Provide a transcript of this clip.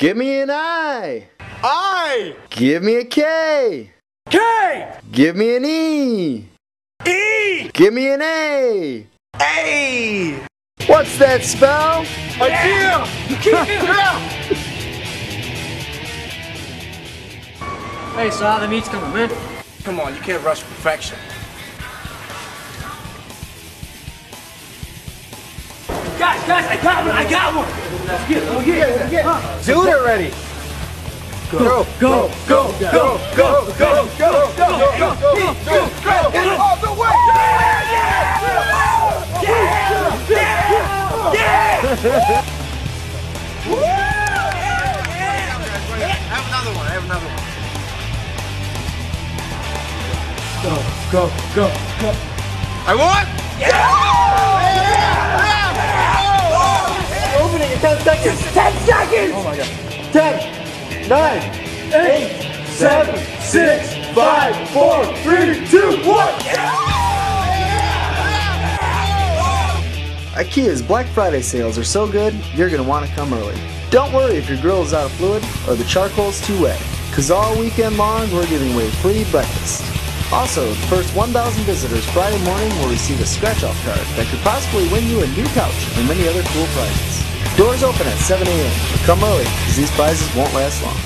Give me an I. I. Give me a K. K. Give me an E. E. Give me an A. A. What's that spell? IKEA. Hey, saw the meat's coming, man. Come on, you can't rush perfection. Guys, I got one! Let's get it. Do it already. Go. Go! All the way. I have another one. Go! I won. Opening in 10 seconds! 10 seconds! Oh my god. 10, 9, 8, 7, 6, 5, 4, 3, 2, 1! IKEA's Black Friday sales are so good, you're going to want to come early. Don't worry if your grill is out of fluid or the charcoal's too wet, because all weekend long we're giving away free breakfast. Also, the first 1,000 visitors Friday morning will receive a scratch-off card that could possibly win you a new couch and many other cool prizes. Doors open at 7 a.m. Come early, because these prizes won't last long.